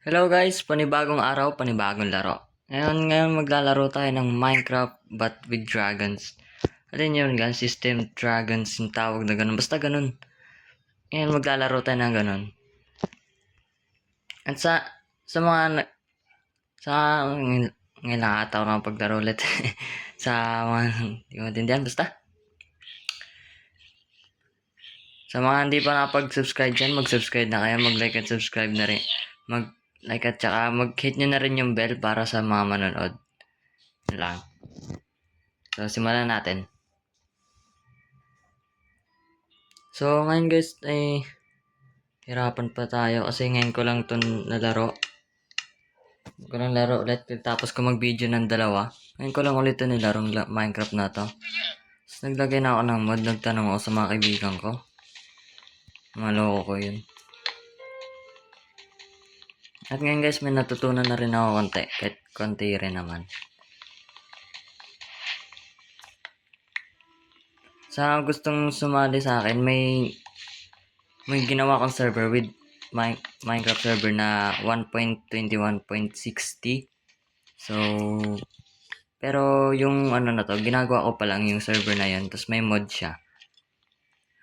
Hello guys, panibagong araw, panibagong laro. Ngayon maglalaro tayo ng Minecraft but with dragons. Alin yun guys, system dragons yung tawag na ganun. Basta ganun. Ngayon maglalaro tayo ng ganun. At sa mga sa ngayon nakakatawa na paglaro ulit. Sa mga hindi ko maintindihan, basta. Sa mga hindi pa nakapag-subscribe dyan, mag-subscribe na kayo, mag-like at subscribe na rin. Mag-like at saka mag-hit nyo na rin yung bell para sa mga manonood. Yun lang. So, simulan natin. So, ngayon guys, ay hirapan pa tayo kasi ngayon ko lang ito nalaro. Ko lang laro ulit tapos ko mag-video ng dalawa. Ngayon ko lang ulit ito nilarong Minecraft na to. Tapos naglagay na ako ng mod, nagtanong ako sa mga kaibigan ko. Maloko ko yun. At ngayon guys, may natutunan na rin ako konti. Kahit konti rin naman. Sa gustong sumali sa akin, may ginawa akong server with Minecraft server na 1.21.60. So, pero yung ano na to, ginagawa ko pa lang yung server na yun. Tapos may mod siya.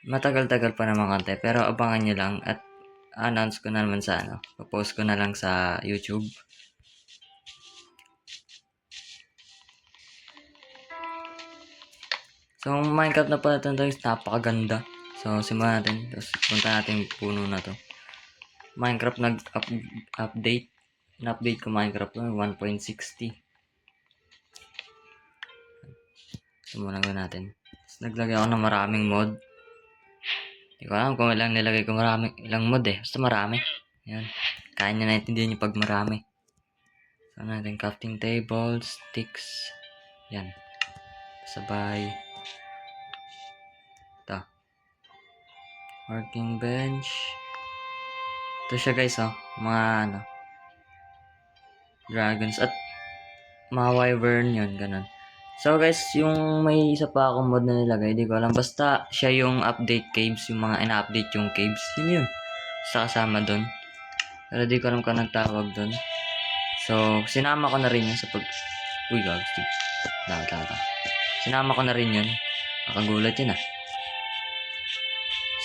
Matagal-tagal pa naman konti. Pero abangan nyo lang. At announce ko na naman sa ano. Post ko na lang sa YouTube. So, Minecraft na pala ito guys. Napakaganda. So, simulan natin. Tapos punta natin yung puno na to. Minecraft nag-update. In-update ko Minecraft 1.60. Simulan ko natin. Tapos naglagay ako ng maraming mod. Hindi ko alam kung ilang nilagay ko ilang mod eh. Basta marami. Yan. Kaya nyo naintindihan yung pag marami. So natin crafting table, sticks. Yan. Sabay. Ito. Working bench. Ito siya guys oh. Mga ano. Dragons at mga wyvern yun. Ganun. So guys, yung may isa pa akong mod na nilagay, di ko alam. Basta siya yung update caves, yung mga ina-update yung caves. Yun yun. Sa kasama doon. Pero di ko alam kung nagtawag doon. So, sinama ko na rin yun sa pag... Uy, gagstig. Dapat. Sinama ko na rin yun. Nakagulat yun ah.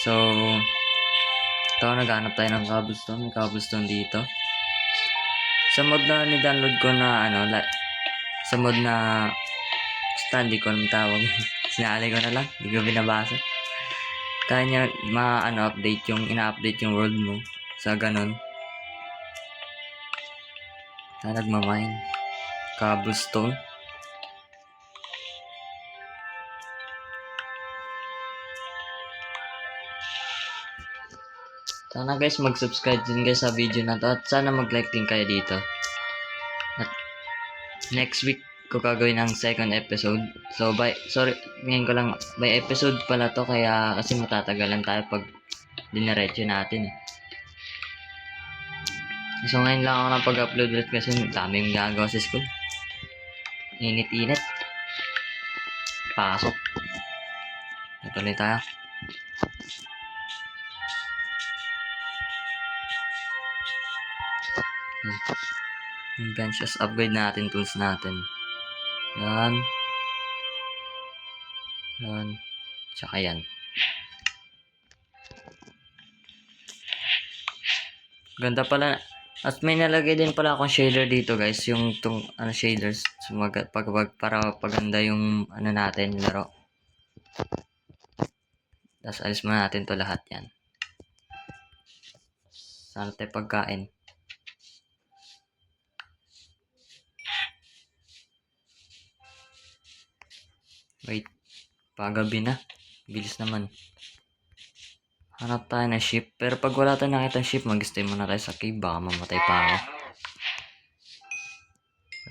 So, ito naghanap tayo ng cobblestone. May cobblestone dito. Sa mod na ni-download ko na ano, sa mod na... Basta hindi ko alam tawag. Sinali ko na lang. Hindi ko binabasa. Kaya niya update yung ina-update yung world mo. Sa ganun. Kaya nagmamine. Cobblestone. Sana guys mag-subscribe din guys sa video na to. At sana mag-like din kayo dito. At next week ko gagawin ang second episode. So ngayon ko lang by episode pala to kaya kasi matatagalan tayo pag diniretso natin eh. So ngayon lang ako napag-upload ulit kasi daming gagawa sa school. Init-init. Pasok. Natuloy tayo. Yung benches, upgrade natin tools natin. Yan. Yan. Tsaka yan. Ganda pala. At may nalagay din pala akong shader dito guys. Yung shaders. So, para paganda yung natin, laro. Tapos alis muna natin to lahat yan. Sana tayo pagkain. Wait. Pagabi na. Bilis naman. Hanap tayo ng ship. Pero pag wala tayo nakita ship, mag-stay muna tayo sa cave. Baka mamatay pa ako.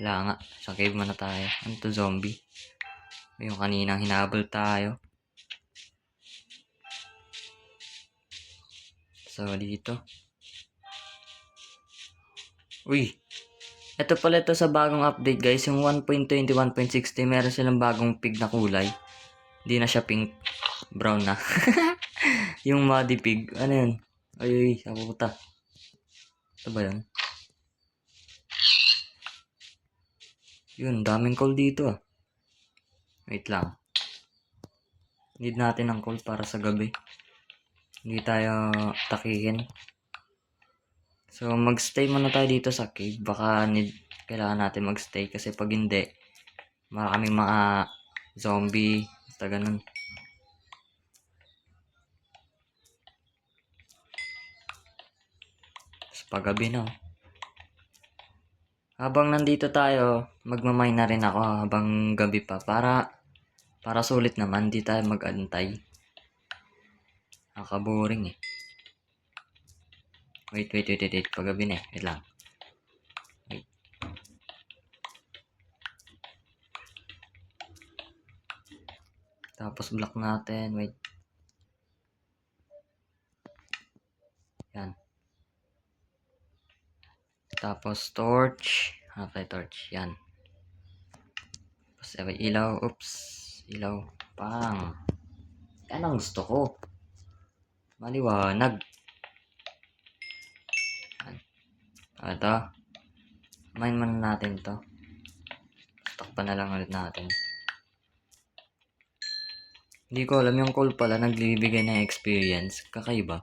Wala nga. Sa cave muna tayo. Ano to, zombie? Yung kaninang hinabol tayo. So, dito. Uy! Ito pala ito sa bagong update guys. Yung 1.21.60. Meron silang bagong pig na kulay. Hindi na siya pink. Brown na. Yung muddy pig. Ano yun? Ay, sa puta. Ito ba yun? Yun, daming coal dito ah. Wait lang. Need natin ng coal para sa gabi. Hindi tayo takihin. So, magstay muna tayo dito sa cave. Baka kailangan natin magstay kasi pag hindi, maraming mga zombie. Basta ganun. Tapos paggabi na. Habang nandito tayo, magmamine na rin ako habang gabi pa para sulit naman, di tayo mag-antay. Nakaka-boring eh. Wait. Paggabi na eh. Wait lang. Wait. Tapos block natin. Wait. Yan. Tapos torch. Hanap tayo torch. Yan. Tapos ilaw. Oops. Ilaw. Pang. Yan ang gusto ko. Maliwanag. Yan. Ito. Mine muna natin to. Takpan na lang ulit natin. Hindi ko alam yung coal pala nagbibigay ng experience. Kakaiba.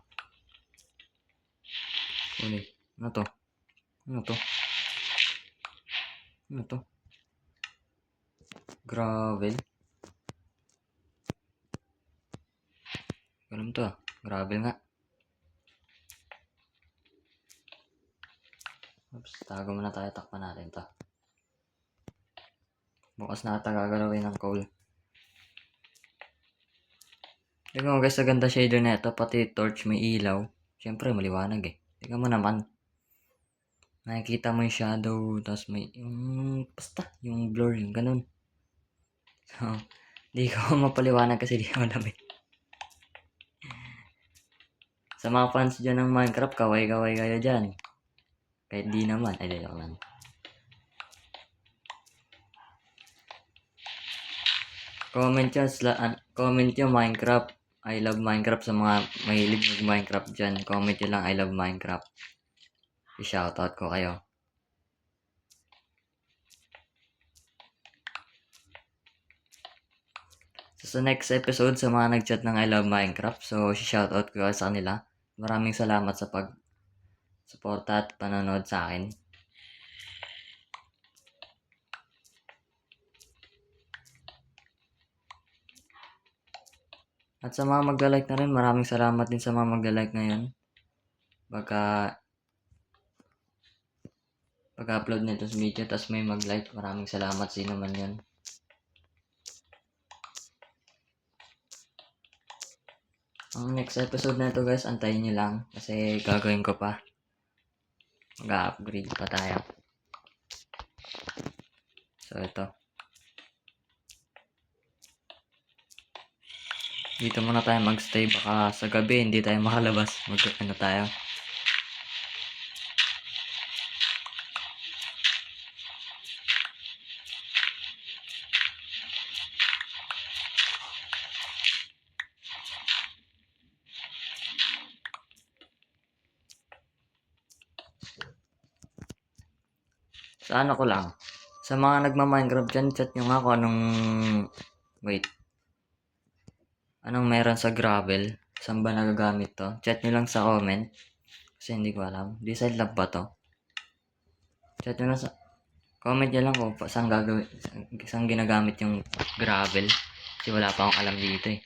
Ulit. Ano to? Ano to? Ano to? Gravel. Alam to ah. Gravel nga. Oops. Tago muna tayo. Takpan natin to. Bukas na ata gagalawin ng coal. Tingnan mo guys, sa ganda shader na ito. Pati torch may ilaw. Siyempre maliwanag eh. Tingnan mo naman. Nakikita mo yung shadow. Tapos may basta yung blur. Yung ganun. So, di ko mapaliwanag kasi di ko alam eh. Sa mga fans dyan ng Minecraft, kaway-kaway kayo dyan. Kahit di naman. Ay, joke lang. Comment yung Minecraft. I love Minecraft sa mga mahilig mag-Minecraft dyan. Comment nyo lang I love Minecraft. I-shoutout ko kayo. So, sa next episode, sa mga nag-chat ng I love Minecraft, so, i-shoutout ko sa kanila. Maraming salamat sa pag-suporta at panonood sa akin. At sa mga magla-like na rin, maraming salamat din sa mga magla-like ngayon. Pag-upload nito sa video, tapos may mag-like, maraming salamat, sino man yun. Ang next episode na ito guys, antayin nyo lang, kasi gagawin ko pa. Mag-upgrade pa tayo. So, ito. Dito muna tayo magstay, baka sa gabi hindi tayo makalabas. Mag-ano tayo. Sa ano ko lang. Sa mga nagma-Minecraft dyan, chat nyo nga kung anong... Wait. Anong meron sa gravel? Saan ba nagagamit to? Chat nyo lang sa comment. Kasi hindi ko alam. Design lab ba to? Chat nyo lang sa... Comment nyo lang kung saan ginagamit yung gravel. Kasi wala pa akong alam dito eh.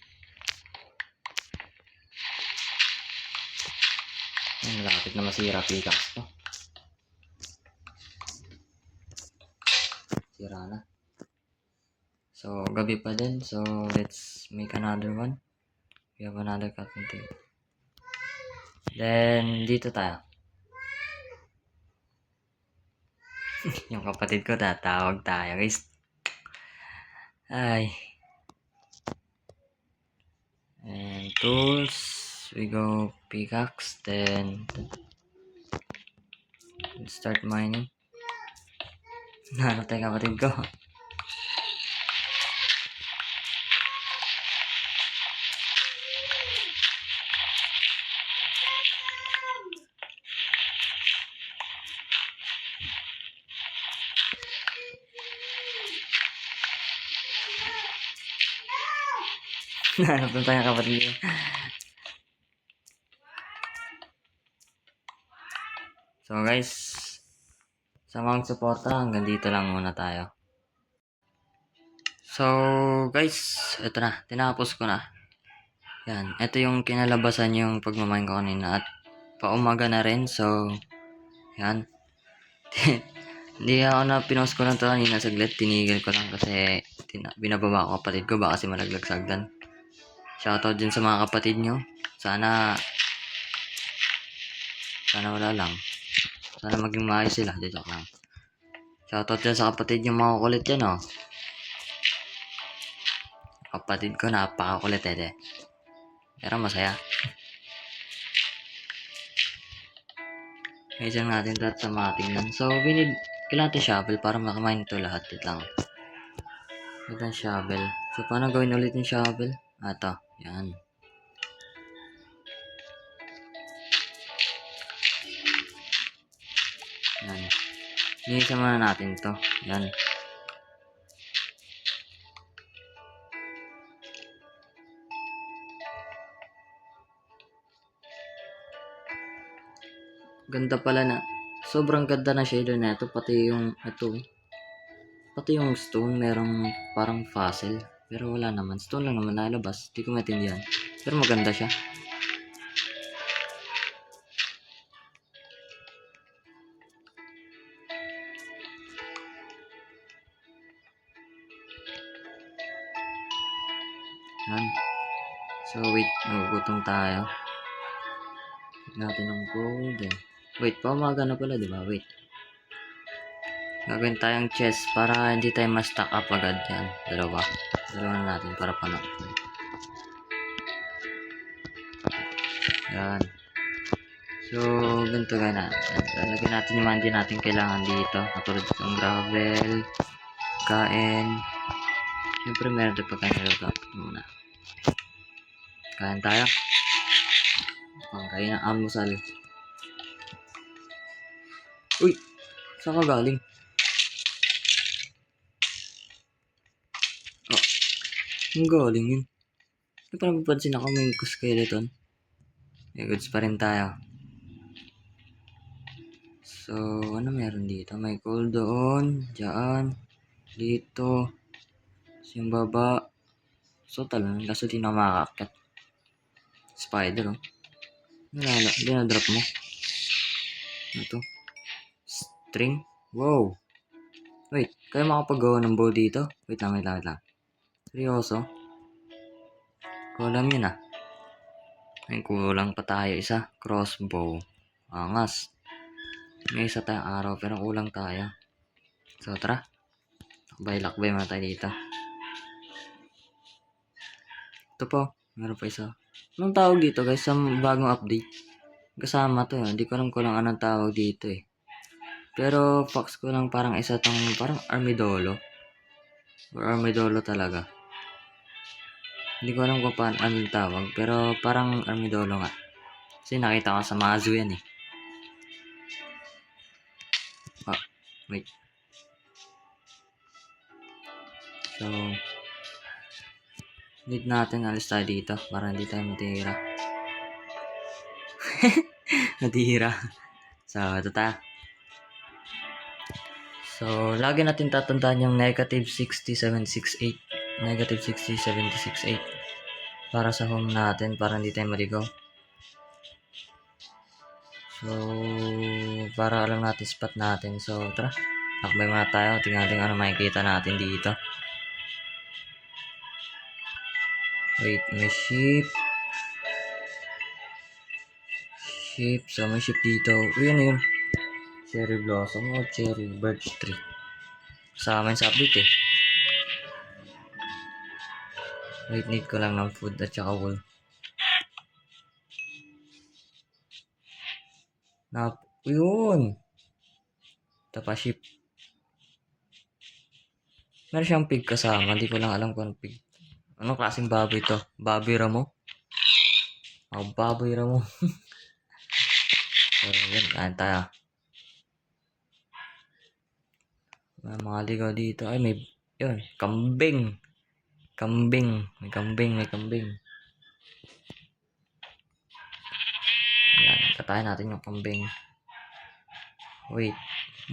Malapit na masira pickaxe to. Sira na. So, gabi pa din. So, let's make another one. We have another crafting table. Then, dito tayo. Yung kapatid ko, tatawag tayo, guys. Ay. And tools. We go pickaxe. Then, start mining. Naratay kapatid ko. Napunta yung kapatid niya. So guys, sa mga suporta, hanggang dito lang muna tayo. So guys, ito na, tinapos ko na. Yan, ito yung kinalabasan yung pagmamain ko kanina at paumaga na rin. So, yan. Hindi ako na pinost ko lang to kanina saglit. Tinigil ko lang kasi binababa ko kapatid ko. Baka kasi malaglag sa hagdan. Shoutout din sa mga kapatid nyo. Sana wala lang. Sana maging maayos sila. Joke lang. Shoutout din sa kapatid nyo mga kulit yan oh. Kapatid ko napakakulit Pero masaya. Ngayon natin lahat sa mga tingnan. So, kailangan natin shovel para makamain ito lahat. Ito lang. Ito ang shovel. So, paano gawin ulit yung shovel? Ito. Yan. Yan. Nilisa muna natin to. Yan. Ganda pala na. Sobrang ganda na shader na ito. Pati yung stone merong parang fossil. Pero wala naman. Stone lang naman nalabas. Hindi ko maintindihan. Pero maganda siya. Yan. So wait. Nagugutom tayo. Natin ng gold Wait, paumaga na pala, di ba? Wait. Gagawin tayong chest para hindi tayo ma-stack up agad yan. Dalawa na natin para panap. Yan. So, ganito gana. Lalagyan natin yung mandi natin kailangan dito. Katulad ng gravel, kain. Siyempre meron din pagkain nito muna. Kain tayo. Pangkain ng almusal. Uy! Saan ka galing? Oh, ang galing yun. May parang mapansin ako may skeleton. May goods pa rin tayo. So, ano meron dito? May coal doon, dyan, dito, yung baba. So, talagang laso din ako makakakit. Spider, oh. Dinadrop mo. Ito. String. Wow. Wait, kaya makapagawa ng bow dito? Wait lang. Seryoso? Kulang yun ah. May kulang pa tayo isa. Crossbow. Angas. May isa tayong araw pero kulang tayo. So, tara. Lakbay muna tayo dito. Ito po. Meron pa isa. Anong tawag dito guys sa bagong update? Kasama to. Hindi ko alam kung anong tawag dito eh. Pero fox ko lang parang isa tong parang armadillo. Or armadillo talaga. Hindi ko alam kung paano anong tawag. Pero parang armadillo nga. Kasi nakita ko sa mga zoo yan eh. Ah, wait. So, need natin alis tayo dito para hindi tayo matira. Natira. So, ito tayo. So, lagi natin tatandaan yung negative 6768. Negative 6768. Para sa home natin, para hindi tayo maligaw. So, para alam natin spot natin. So, tara. Lakbay muna tayo. Tingnan natin ano makikita natin dito. Wait, may sheep. So, may sheep dito. Uy, ano yun? Cherry blossom o cherry birch tree. Kasama yun sa update eh. Wait, need ko lang ng food at saka wool. Yun! Ito pa sheep. Meron siyang pig kasama. Hindi ko lang alam kung anong pig. Anong klaseng baboy ito? Baboy ramo? Baboy ramo. So, yun. Kain tayo. May mga ligaw dito. Ay, may, yun, kambing. Kambing. May kambing. Yan, katayin natin yung kambing. Wait.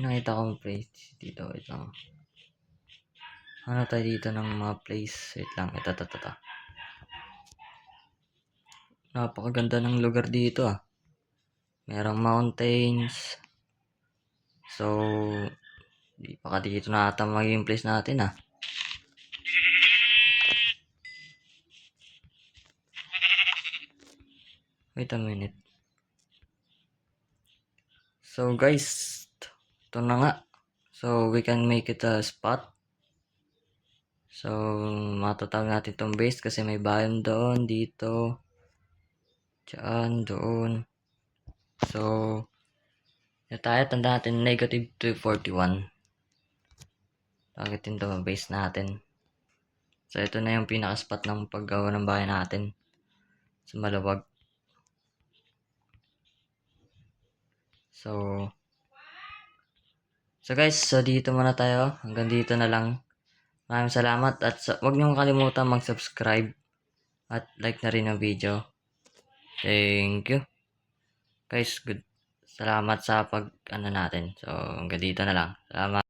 Nakita ko yung place dito. Wait lang. Ano tayo dito ng mga place? Wait lang. Ito. Napakaganda ng lugar dito ah. Merong mountains. So, baka dito na ata magiging place natin ah. Wait a minute. So guys, ito na nga. So we can make it a spot. So matatawag natin itong base kasi may bayan doon, dito, dyan, doon. So tayo, tanda natin negative 241. Targetin ito base natin. So ito na yung pinaka-spot ng paggawa ng bahay natin. Sa maluwag. So guys, so dito muna tayo. Hanggang dito na lang. Maraming salamat at huwag niyong kalimutan mag-subscribe at like na rin ang video. Thank you. Guys, good. Salamat sa pag natin. So hanggang dito na lang. Salamat.